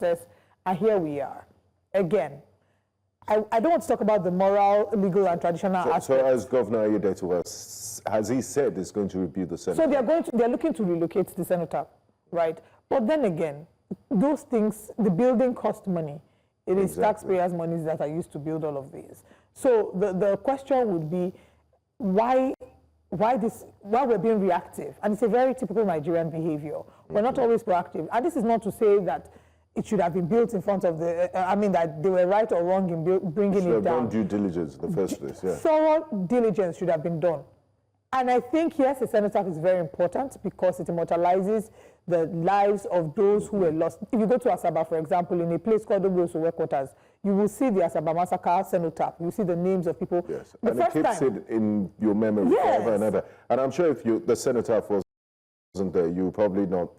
and here we are. Again, I don't want to talk about the moral, legal, and traditional aspects. So as Governor Akeredolu has he said he's going to rebuild the cenotaph? So they're looking to relocate the cenotaph, right? But then again, those things, the building cost money. It is taxpayers' monies that are used to build all of these. So the question would be, why we're being reactive? And it's a very typical Nigerian behavior. We're not always proactive. And this is not to say that it should have been built in front of the, that they were right or wrong in bringing it down. Done due diligence in the first place, yeah. Thorough diligence should have been done. And I think, yes, the cenotaph is very important because it immortalizes the lives of those who were lost. If you go to Asaba, for example, in a place called Ondo Quarters, you will see the Asaba massacre cenotaph. You see the names of people. Yes, and it keeps it in your memory forever and ever. And I'm sure if the cenotaph wasn't there, you would probably not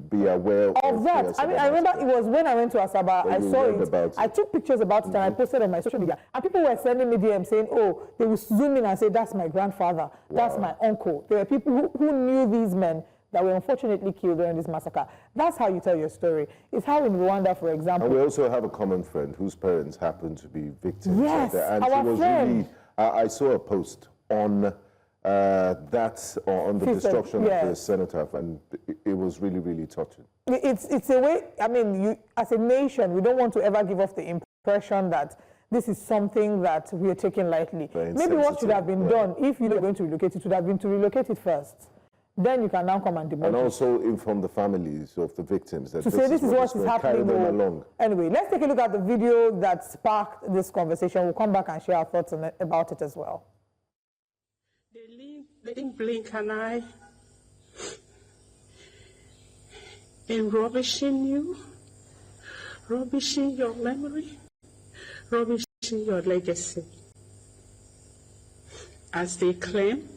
be aware of that. I mean, I remember it was when I went to Asaba, I saw it. I took pictures about it and I posted on my social media. And people were sending me DMs saying, oh, they would zoom in and say, that's my grandfather, that's my uncle. There were people who knew these men that were unfortunately killed during this massacre. That's how you tell your story. It's how in Rwanda, for example. And we also have a common friend whose parents happened to be victims. Yes, and our she was friend. Really, I saw a post on on the destruction of the cenotaph, and it was really, really touching. It's a way, I mean, as a nation, we don't want to ever give off the impression that this is something that we are taking lightly. Maybe what should have been done, if you're going to relocate it, would have been to relocate it first. Then you can now come and demolish. And also inform the families of the victims that to say this is what is happening. Them along. Anyway, let's take a look at the video that sparked this conversation. We'll come back and share our thoughts on about it as well. They didn't blink an eye in rubbishing you, rubbishing your memory, rubbishing your legacy. As they claim,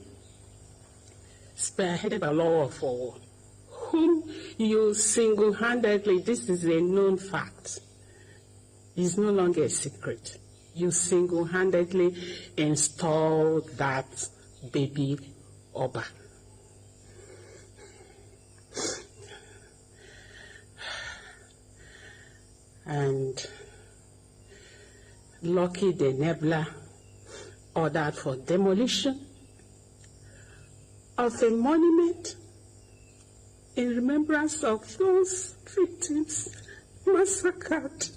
spearheaded by law of war, whom you single-handedly, this is a known fact, is no longer a secret. You single-handedly installed that baby Oba. And Lucky the Nebula ordered for demolition of a monument in remembrance of those victims massacred.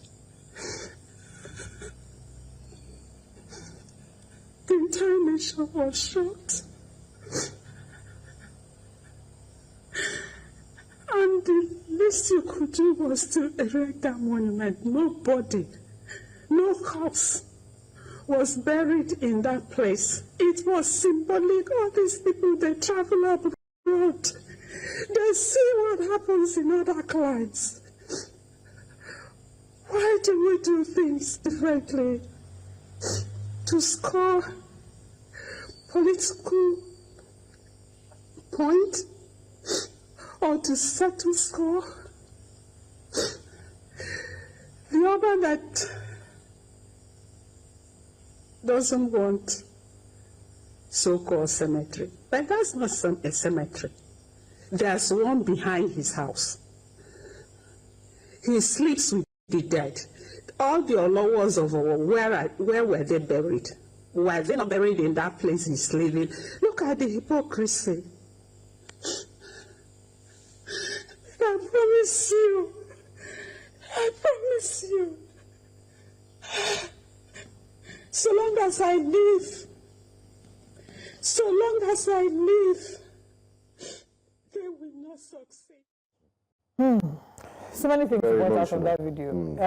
The entire nation was shocked. And the least you could do was to erect that monument. Nobody, no corpse was buried in that place. It was symbolic. All these people, they travel abroad. They see what happens in other climes. Why do we do things differently? To score political point or to settle score? The other that doesn't want so-called cemetery, but that's not a cemetery. There's one behind his house. He sleeps with the dead. All the Olowos of where were they buried? Were they not buried in that place he's living? Look at the hypocrisy. I promise you. I promise you. So long as I live, so long as I live, they will not succeed. So many things to point out from that video.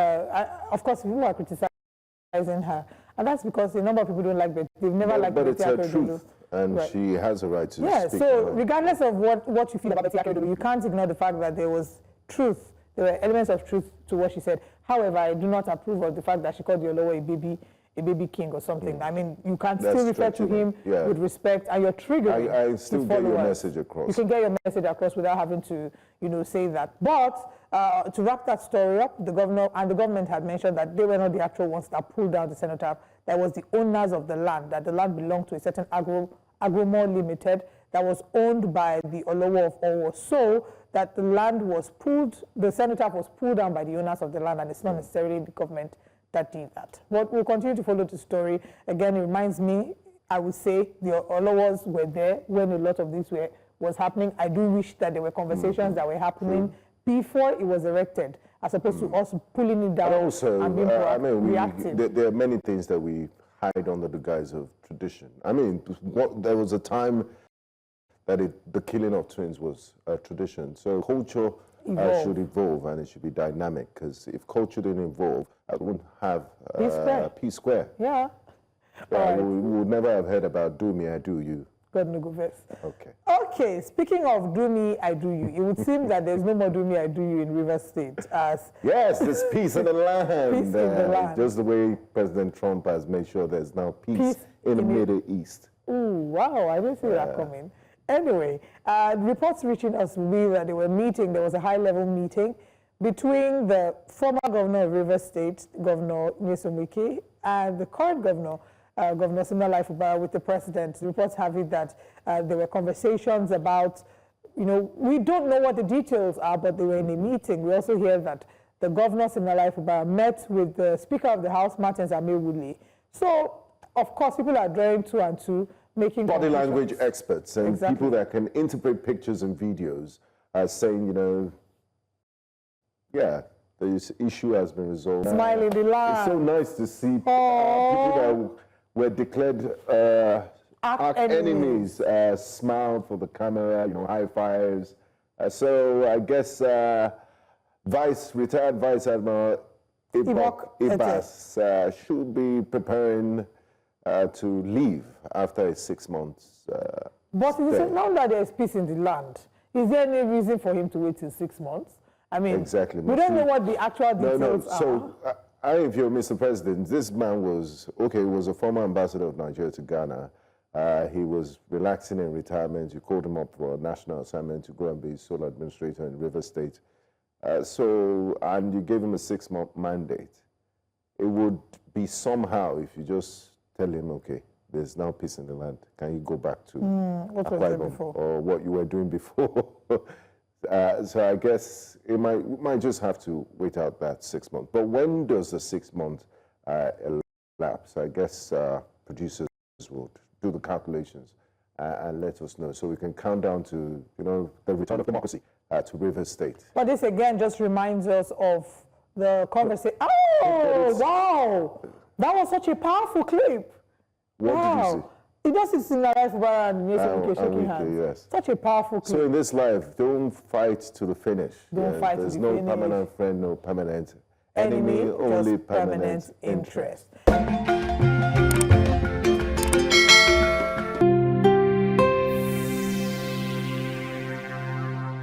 Of course, people are criticizing her, and that's because a number of people don't like Betty. They've never liked Betty Akeredolu. But it's her truth, and she has a right to speak. Yeah, so regardless of what you feel about Betty Akeredolu, you can't ignore the fact that there was truth. There were elements of truth to what she said. However, I do not approve of the fact that she called the Olowo a baby king or something. I mean, you can still refer to him with respect, and you're triggering. I still get your message across. You can get your message across without having to, say that. But to wrap that story up, the governor and the government had mentioned that they were not the actual ones that pulled down the cenotaph. That was the owners of the land, that the land belonged to a certain Agromore Limited that was owned by the Olowo of Owo. So that the land was pulled, the cenotaph was pulled down by the owners of the land, and it's not necessarily the government that did that. But we'll continue to follow the story. Again, it reminds me, I would say, the Olowos were there when a lot of this was happening. I do wish that there were conversations that were happening before it was erected, as opposed to us pulling it down and also, and being reactive. There are many things that we hide under the guise of tradition. I mean, there was a time that the killing of twins was a tradition. So culture should evolve, and it should be dynamic, because if culture didn't evolve, I wouldn't have P Square. Yeah. Right. We would never have heard about do me, I do you. God no go first. Okay. Okay, speaking of do me, I do you, it would seem that there's no more do me, I do you in Rivers State. Yes, there's peace in the land. Peace in the land. Just the way President Trump has made sure there's now peace in the Middle East. Ooh, wow, I didn't see that coming. Anyway, reports reaching us reveal that there was a high-level meeting between the former governor of Rivers State, Governor Nyesom, and the current governor, Governor Siminialayi with the president. The reports have it that there were conversations about, we don't know what the details are, but they were in a meeting. We also hear that the governor Siminialayi met with the Speaker of the House, Martins Amewule. So, of course, people are drawing two and two, making body language experts and people that can interpret pictures and videos as saying, yeah, this issue has been resolved. Smiling the land. It's so nice to see people that were declared arch enemies smile for the camera, high fives. So I guess retired Vice Admiral Ibas should be preparing to leave after a 6 months. But now that there's peace in the land, is there any reason for him to wait till 6 months? I mean, exactly. We don't know what the actual details are. So, if you're Mr. President, this man was a former ambassador of Nigeria to Ghana. He was relaxing in retirement. You called him up for a national assignment to go and be sole administrator in Rivers State. And you gave him a 6-month mandate. It would be somehow if you just tell him, okay, there's now peace in the land. Can you go back to what was there before? Or what you were doing before? So I guess we might just have to wait out that 6 months. But when does the 6 month elapse? I guess producers will do the calculations and let us know, so we can count down to the return of democracy to Rivers State. But this again just reminds us of the conversation. Oh wow, that was such a powerful clip. What did you see? It just is in Wike-Fubara and Nyesom shaking hands. Yes. Such a powerful clip. So in this life, don't fight to the finish. Don't fight to the finish. There's no permanent friend, no permanent enemy, only permanent interest.